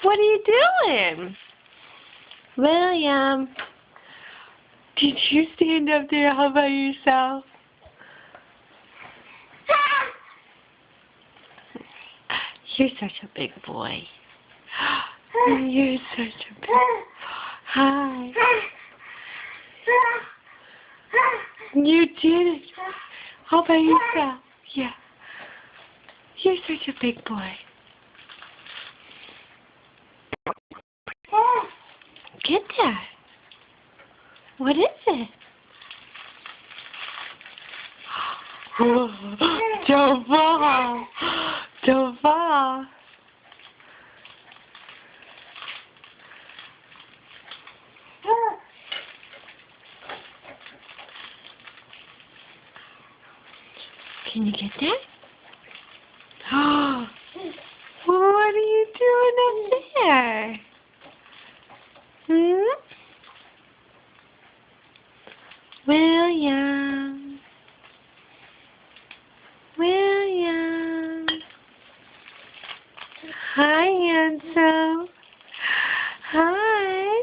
What are you doing? William, did you stand up there all by yourself? You're such a big boy. You're such a big boy. Hi. You did it all by yourself. Yeah. You're such a big boy. Get that. What is it? Don't fall. Don't fall. Can you get that? What are you doing up there? William. William. Hi, handsome. Hi.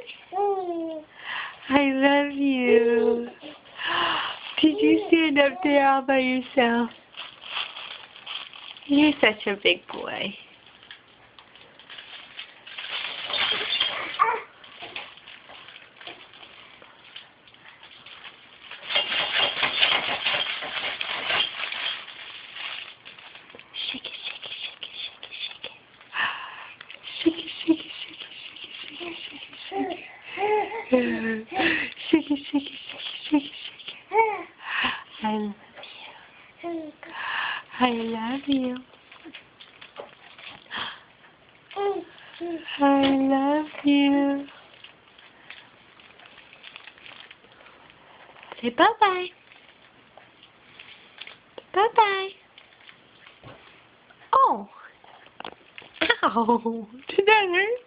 I love you. Did you stand up there all by yourself? You're such a big boy. Shake it, shake it, shake it, shake it, shake it. Shake it, shake it, shake it, shake it, shake it, shake it, shake it. Shake it, shake it, shake it, shake it, shake it. I love you. I love you. Say bye-bye. Bye-bye. Oh. Ow. Did that hurt?